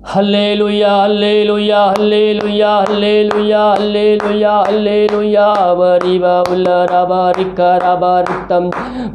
Hallelujah हल्लेलुया हल्लेलुया हल्लेलुया हल्लेलुया हल्लेलुया वरिवा उल्लाराबा रिकाराबा रिक्तम।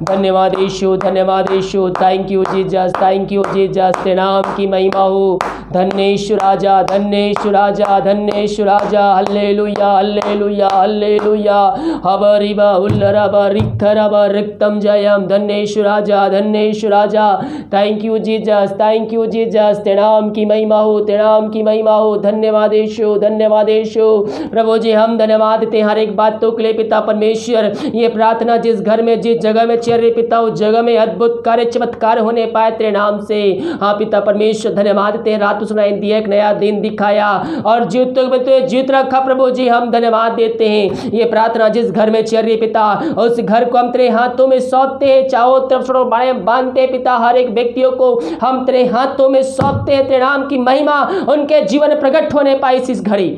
धन्यवाद यीशु, धन्यवाद यीशु। Thank you Jesus, thank you Jesus. तेरे नाम की महिमा हो। धन्य यीशु राजा, धन्य यीशु राजा, धन्य यीशु राजा। हल्लेलुया हल्लेलुया हल्लेलुया हबरिबा उल्लाराबा रिक्तराबा रिक्तम जयम। धन्य यीशु राजा, धन्य यीशु राजा। Thank you Jesus, thank you Jesus. तेरे नाम की महिमा हो, तेरे नाम की महिमा हो। धन्यवाद यीशु, धन्यवाद यीशु। प्रभु जी हम धन्यवाद देते हैं हर एक बातों के लिए पिता परमेश्वर। ये प्रार्थना जिस घर में, जिस जगह में चल रही पिता, उस जगह में अद्भुत कार्य चमत्कार होने पाए तेरे नाम से। हाँ पिता परमेश्वर धन्यवाद देते हैं। रात सुनाई दिया, एक नया दिन दिखाया और जीवित रखा। प्रभु जी हम धन्यवाद देते हैं। ये प्रार्थना जिस घर में चल रही पिता, उस घर को हम तेरे हाथों में सौंपते हैं। चारों तरफ बाड़े बांधते हैं पिता। हर एक व्यक्तियों को हम तेरे हाथों में सौंपते हैं। तेरे नाम की महिमा उनके जीवन में प्रकट होने पाई इस घड़ी।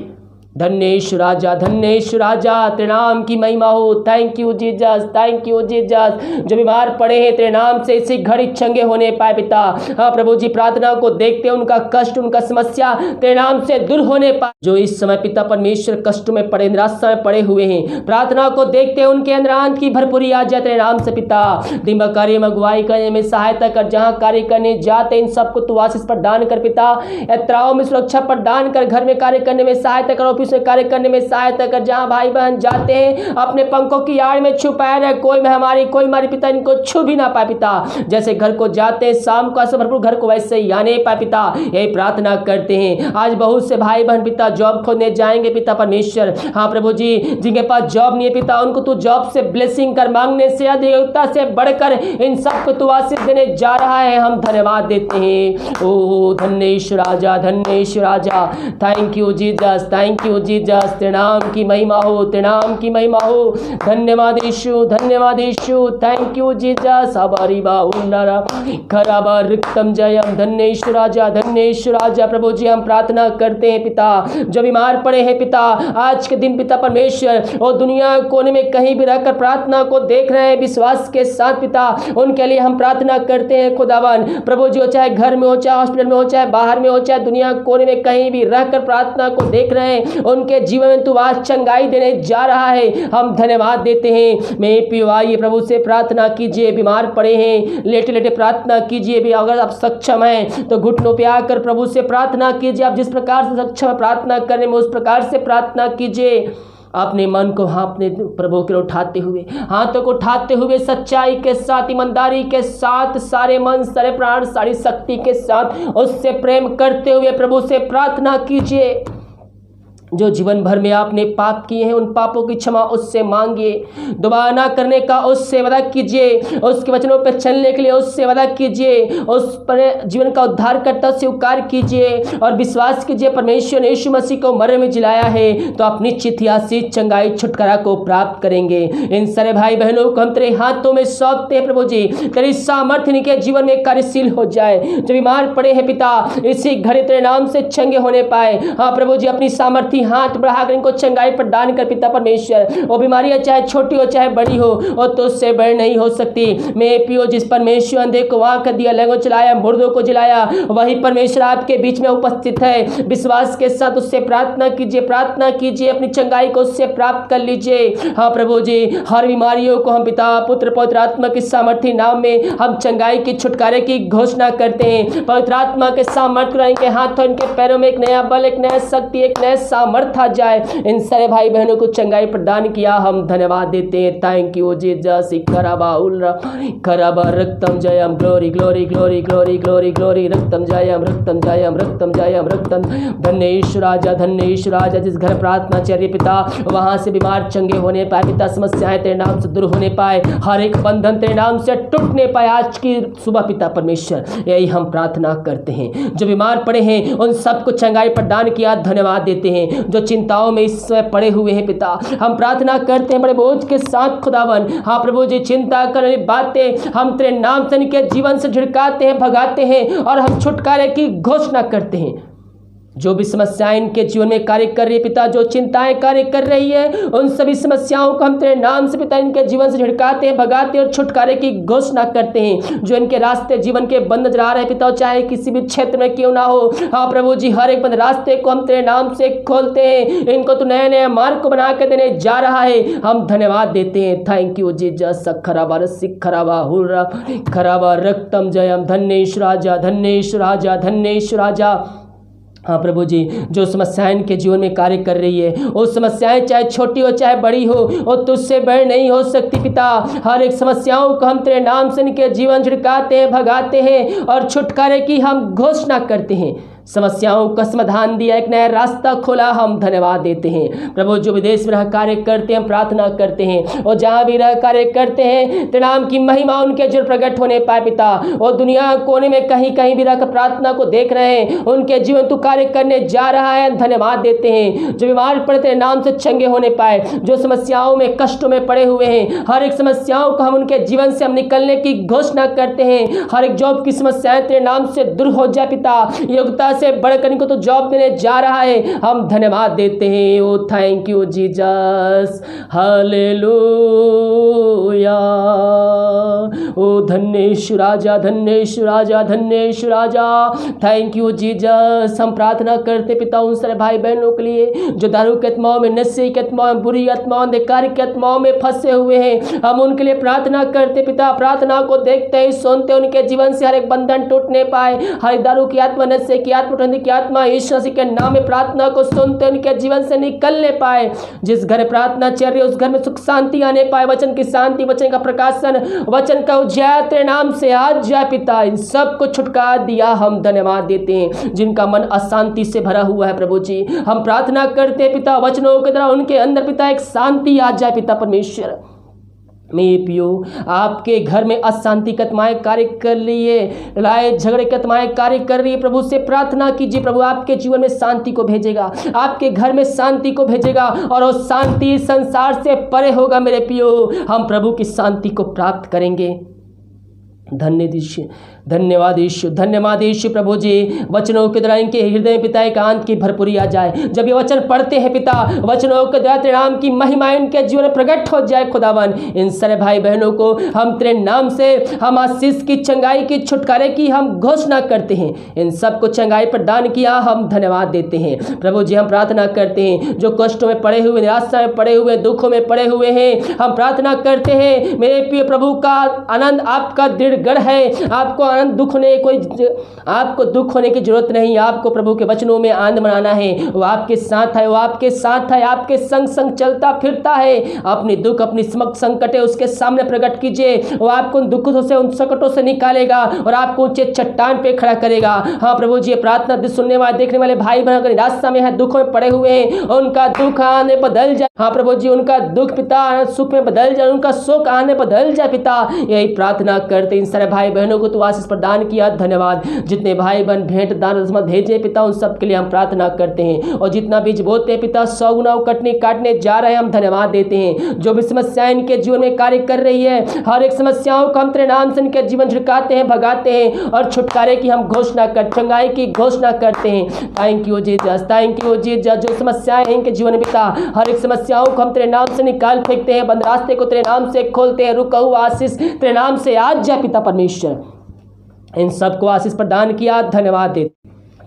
धन्य यीशु राजा, धन्य यीशु राजा। तेरे नाम की महिमा हो। Thank you Jesus, thank you Jesus. जो बीमार पड़े हैं तेरे नाम से इसी घड़ी चंगे होने पाए पिता। हाँ प्रभु जी प्रार्थना को देखते हैं, उनका कष्ट, उनका समस्या तेरे नाम से दूर होने पाए। जो इस समय पिता परमेश्वर कष्ट में पड़े, निराशा में पड़े हुए हैं, प्रार्थना को देखते हैं उनके अंदर आनंद की भरपूरी आ जाए तेरे नाम से पिता। दिमाग कार्य में अगुवाई करने में सहायता कर। जहाँ कार्य करने जाते इन सबको तू आशीष प्रदान कर पिता। यात्राओं में सुरक्षा प्रदान कर। घर में कार्य करने में सहायता करो, से कार्य करने में सहायता कर। जहां भाई बहन जाते हैं अपने पंखों की आड़ में छुपाए रहे। कोई महामारी, कोई हमारे पिता इनको छू भी ना पाए पिता। जैसे घर को जाते हैं शाम को ऐसे भरपूर घर को वैसे ही आने पाए पिता। यही प्रार्थना करते हैं। आज बहुत से भाई बहन पिता जॉब खोजने जाएंगे पिता परमेश्वर। हाँ प्रभु जी जिनके पास जॉब नहीं है पिता, उनको तू जॉब से ब्लेसिंग कर। मांगने से अधिकता से बढ़कर इन सबको तू आशीष देने जा रहा है। हम धन्यवाद देते हैं। ओ धन्य यीशु राजा, धन्य यीशु राजा। Thank you Jesus, thank you Jesus. तेरे नाम की महिमा हो, तेरे नाम की महिमा हो। धन्यवाद यीशु, धन्यवाद यीशु। Thank you Jesus. हबारीबा उन्नारा खराबा रिक्तम जयम। धन्य यीशु राजा, धन्य यीशु राजा। प्रभु जी हम प्रार्थना करते हैं पिता। जो बीमार पड़े हैं पिता, आज के दिन पिता परमेश्वर और दुनिया कोने में कहीं भी रहकर प्रार्थना को देख रहे हैं विश्वास के साथ पिता, उनके लिए हम प्रार्थना करते हैं खुदावन। प्रभु जी हो चाहे घर में हो, चाहे हॉस्पिटल में हो, चाहे बाहर में हो, चाहे दुनिया कोने में कहीं भी रहकर प्रार्थना को देख रहे हैं, उनके जीवन में तू आज चंगाई देने जा रहा है। हम धन्यवाद देते हैं। मैं पियो आइए प्रभु से प्रार्थना कीजिए। बीमार पड़े हैं लेटे लेटे प्रार्थना कीजिए। भी अगर आप सक्षम हैं तो घुटनों पे आकर प्रभु से प्रार्थना कीजिए। आप जिस प्रकार से सक्षम है प्रार्थना करने में उस प्रकार से प्रार्थना कीजिए। अपने मन को अपने प्रभु के उठाते हुए, हाथों को उठाते हुए सच्चाई के साथ, ईमानदारी के साथ, सारे मन, सारे प्राण, सारी शक्ति के साथ उससे प्रेम करते हुए प्रभु से प्रार्थना कीजिए। जो जीवन भर में आपने पाप किए हैं उन पापों की क्षमा उससे मांगिए। दोबारा ना करने का उससे वादा कीजिए। उसके वचनों पर चलने के लिए उससे वादा कीजिए। उस पर जीवन का उद्धार करता स्वीकार कीजिए और विश्वास कीजिए परमेश्वर ने यीशु मसीह को मरने में जिलाया है तो आप निश्चित ही आशीष, चंगाई, छुटकारा को प्राप्त करेंगे। इन सारे भाई बहनों को हम तेरे हाथों में सौंपते हैं प्रभु जी। तेरी सामर्थ्य इनके जीवन में कार्यशील हो जाए। जो बीमार पड़े हैं पिता इसी घड़ी तेरे नाम से चंगे होने पाए। हाँ प्रभु जी अपनी सामर्थ्य हाथ बढ़ाकर इनको चंगाई प्रदान कर पिता परमेश्वर। वो बीमारियां चाहे छोटी हो चाहे बड़ी हो और तो उससे बड़ी नहीं हो सकती। मैं पियो जिस परमेश्वर अंधे को आंख कर दिया, लंगों चलाया, मुर्दों को जिलाया, वही परमेश्वर आपके बीच में उपस्थित है। विश्वास के साथ उससे प्रार्थना कीजिए, प्रार्थना कीजिए। अपनी चंगाई को उससे प्राप्त कर लीजिए। हाँ प्रभु जी हर बीमारियों को हम पिता, पुत्र, पवित्र आत्मा की सामर्थ्य नाम में हम चंगाई की, छुटकारे की घोषणा करते हैं। पवित्र आत्मा के सामर्थ्य इनके हाथों, इनके पैरों में एक नया बल, एक नया शक्ति, एक नया सामर्थ आ जाए। इन सारे भाई बहनों को चंगाई प्रदान किया। हम धन्यवाद देते हैं। Thank you Jesus. कराबा उल्रा कराबा रक्तम जयम। Glory glory glory glory glory glory. रक्तम जयम, रक्तम जयम, रक्तम जयम, रक्तम। धन्य यीशु राजा, धन्य यीशु राजा। जिस घर प्रार्थना चल रही पिता वहां से बीमार चंगे होने पाए पिता। समस्याएं तेरे नाम से दूर होने पाए। हर एक बंधन तेरे नाम से टूटने पाए आज की सुबह पिता परमेश्वर। यही हम प्रार्थना करते हैं। जो बीमार पड़े हैं उन सबको चंगाई प्रदान किया। धन्यवाद देते हैं। जो चिंताओं में इस समय पड़े हुए हैं पिता, हम प्रार्थना करते हैं बड़े बोझ के साथ खुदावन। हाँ प्रभु जी चिंता करने बातें हम तेरे नाम से इनके जीवन से झिड़काते हैं, भगाते हैं और हम छुटकारे की घोषणा करते हैं। जो भी समस्याएं इनके जीवन में कार्य कर रही है पिता, जो चिंताएं कार्य कर रही है, उन सभी समस्याओं को हम तेरे नाम से पिता इनके जीवन से झिड़काते हैं, भगाते हैं और छुटकारे की घोषणा करते हैं। जो इनके रास्ते जीवन के बंद नजर आ रहे हैं पिता, चाहे किसी भी क्षेत्र में क्यों ना हो, हाँ प्रभु जी, हर एक बंद रास्ते को हम तेरे नाम से खोलते हैं। इनको तो नए नए मार्ग को बना के देने जा रहा है, हम धन्यवाद देते हैं। Thank you Jesus. खराबा रसिक खराबा हुर्रा खराबा रक्तम जयम। धन्येश राजा, धन्येश राजा, धन्येश राजा। हाँ प्रभु जी, जो समस्याएं इनके जीवन में कार्य कर रही है, वो समस्याएं चाहे छोटी हो चाहे बड़ी हो, वो तुझसे बड़ी नहीं हो सकती पिता। हर एक समस्याओं को हम तेरे नाम से इनके जीवन झिड़काते हैं, भगाते हैं और छुटकारे की हम घोषणा करते हैं। समस्याओं का समाधान दिया, एक नया रास्ता खोला, हम धन्यवाद देते हैं। प्रभु जो विदेश में रह कार्य करते हैं, हम प्रार्थना करते हैं, और जहाँ भी रह कार्य करते हैं तेरे नाम की महिमा उनके जीवन प्रकट होने पाए पिता। और दुनिया कोने में कहीं कहीं भी रहकर प्रार्थना को देख रहे हैं, उनके जीवन तू कार्य करने जा रहा है, धन्यवाद देते हैं। जो बीमार पड़े तेरे नाम से चंगे होने पाए, जो समस्याओं में कष्टों में पड़े हुए हैं, हर एक समस्याओं को हम उनके जीवन से हम निकलने की घोषणा करते हैं। हर एक जॉब की समस्याएं तेरे नाम से दूर हो जाए पिता। योग्यता से बढ़कर इनको तो जॉब देने जा रहा है, हम धन्यवाद देते हैं। ओ थैंक यू जीसस, हालेलुया। ओ धन्येश राजा, धन्येश राजा, धन्येश राजा। Thank you Jesus. हम प्रार्थना करते पिता उन सारे भाई बहनों के लिए जो दारू के आत्माओं में, नशे की आत्माओं में, बुरी आत्माओं, अंधकार की आत्माओं में फंसे हुए हैं, हम उनके लिए प्रार्थना करते पिता। प्रार्थना को देखते ही सुनते उनके जीवन से हर एक बंधन टूटने पाए, हर दारू की आत्मा, नशे की आत्मा, की आत्मा यीशु मसीह के नाम में प्रार्थना को सुनते उनके जीवन से निकलने पाए। जिस घर प्रार्थना चल रही है उस घर में सुख शांति आने पाए, वचन की शांति, वचन का प्रकाशन, वचन का उजियार तेरे नाम से आज जाए पिता। इन सब को छुटकारा दिया, हम धन्यवाद देते हैं। जिनका मन अशांति से भरा हुआ है प्रभु जी, हम प्रार्थना करते हैं पिता, वचनों के द्वारा उनके अंदर पिता एक शांति आ जाए पिता परमेश्वर। मैं पियो आपके घर में अशांति की आत्माएं कार्य कर रही है, लड़ाई झगड़े की आत्माएं कार्य कर रही है, प्रभु से प्रार्थना कीजिए, प्रभु आपके जीवन में शांति को भेजेगा, आपके घर में शांति को भेजेगा, और वो शांति संसार से परे होगा मेरे पियो। हम प्रभु की शांति को प्राप्त करेंगे। धन्यवाद यीशु, धन्यवाद यीशु। प्रभु जी वचनों के द्वारा इनके हृदय में पिता एकांत की भरपूरी आ जाए। जब ये वचन पढ़ते हैं पिता, वचनों के द्वारा तेरे नाम की महिमा इनके जीवन में प्रकट हो जाए खुदावन। इन सारे भाई बहनों को हम तेरे नाम से हम आशीष की, चंगाई की, छुटकारे की हम घोषणा करते हैं। इन सबको चंगाई प्रदान किया, हम धन्यवाद देते हैं। प्रभु जी हम प्रार्थना करते हैं जो कष्टों में पड़े हुए, निराशा में पड़े हुए, दुखों में पड़े हुए हैं, हम प्रार्थना करते हैं मेरे प्रिय प्रभु का आनंद आपका दृढ़ गढ़ है। आपको आनंद दुख होने कोई आपको दुख होने की जरूरत नहीं। आपको प्रभु के वचनों में आनंद मनाना है। वो आपके साथ है, वो आपके साथ है, आपके संग संग चलता फिरता है। अपनी दुख, अपनी संकटें उसके सामने प्रकट कीजिए। वो आपको उन दुखों से, उन संकटों से निकालेगा और आपको ऊंचे चट्टान पे खड़ा करेगा। हाँ प्रभु जी, प्रार्थना सुनने वाले, देखने वाले भाई बहन अगर निराशा में है, दुखों में पड़े हुए हैं, उनका दुख आने बदल जाए। हाँ प्रभु जी, उनका दुख पिता सुख में बदल जाए, उनका शोक आने बदल जाए पिता। यही प्रार्थना करते इन सारे भाई बहनों को तो आशीष प्रदान किया, धन्यवाद। जितने भाई बहन भेंट दान रस्म भेजे पिता, उन सब के लिए हम प्रार्थना करते हैं। और जितना बीज बोते हैं पिता, 100 गुना काटने जा रहे हैं, हम धन्यवाद देते हैं। जो भी समस्याएं इनके जीवन में कार्य कर रही है, हर एक समस्याओं को हम तेरे नाम से इनके जीवन झुकाते हैं, भगाते हैं और छुटकारे की हम घोषणा कर, चंगाई की घोषणा करते हैं। Thank you Jesus, thank you Jesus. जो समस्याएं हैं इनके जीवन में पिता, हर एक समस्याओं को हम तेरे नाम से निकाल फेंकते हैं, बंद रास्ते को तेरे नाम से खोलते हैं। रुका हुआ आशीष तेरे नाम से आज जाए पिता परमेश्वर। इन सबको आशीष प्रदान किया, धन्यवाद देते।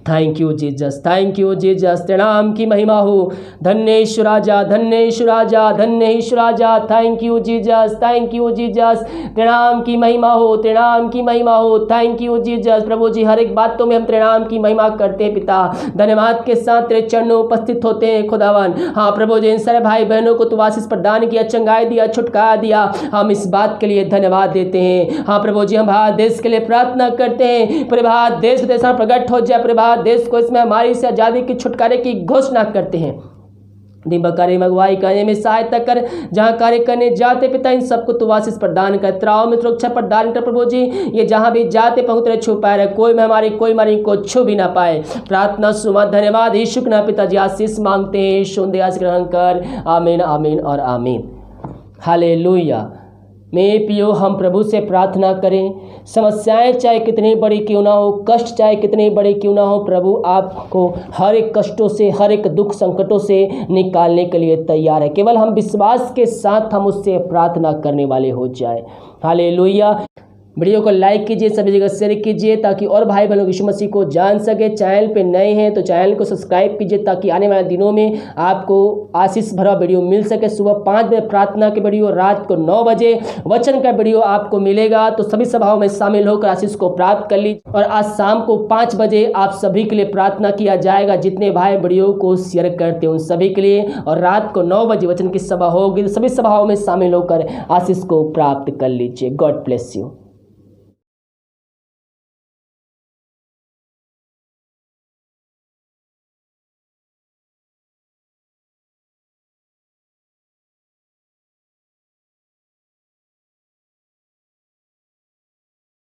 Thank you Jesus, thank you Jesus. तेरे नाम की महिमा हो। धन्येश राजा, धन्येश राजा, धन्येश राजा। Thank you Jesus, thank you Jesus. तेरे नाम की महिमा हो, तेरे नाम की महिमा हो। Thank you Jesus. प्रभु जी हर एक बातों में हम तेरे नाम की महिमा करते हैं पिता। धन्यवाद के साथ तेरे चरणों उपस्थित होते हैं खुदावन। हाँ प्रभु जी, इन सारे भाई बहनों को तू आशीष प्रदान किया, चंगाई दिया, छुटकारा दिया, हम इस बात के लिए धन्यवाद देते हैं। हाँ प्रभु जी, हम भारत देश के लिए प्रार्थना करते हैं। पूरे भारत देश प्रकट हो जाए, पूरे भारत देश को इसमें हमारी से आजादी की, छुटकारे की घोषणा करते हैं। कार्य अगुवाई करने में सहायता कर, जहाँ कार्य करने जाते पिता इन सबको तू आशीष प्रदान कर, त्राव में सुरक्षा प्रदान कर प्रभु जी। ये जहाँ भी जाते पहुँच रहे छू पाए रहे, कोई हमारी कोई मारी को छू भी ना पाए। प्रार्थना सुमा धन्यवाद यीशु के नाम पिताजी आशीष मांगते हैं, सुन दे आशीष ग्रहण कर। आमीन, आमीन और आमीन। हालेलुया। मेरे प्रियो, हम प्रभु से प्रार्थना करें, समस्याएं चाहे कितनी बड़ी क्यों ना हो, कष्ट चाहे कितने बड़े क्यों ना हो, प्रभु आपको हर एक कष्टों से, हर एक दुख संकटों से निकालने के लिए तैयार है। केवल हम विश्वास के साथ हम उससे प्रार्थना करने वाले हो जाए। हालेलुया। वीडियो को लाइक कीजिए, सभी जगह शेयर कीजिए ताकि और भाई बहनों यीशु मसीह को जान सके। चैनल पे नए हैं तो चैनल को सब्सक्राइब कीजिए ताकि आने वाले दिनों में आपको आशीष भरा वीडियो मिल सके। सुबह 5 बजे प्रार्थना की वीडियो, रात को 9 बजे वचन का वीडियो आपको मिलेगा। तो सभी सभाओं में शामिल होकर आशीष को प्राप्त कर लीजिए। और आज शाम को 5 बजे आप सभी के लिए प्रार्थना किया जाएगा। जितने भाई वीडियो को शेयर करते हैं उन सभी के लिए। और रात को 9 बजे वचन की सभा होगी। सभी सभाओं में शामिल होकर आशीष को प्राप्त कर लीजिए। God bless you.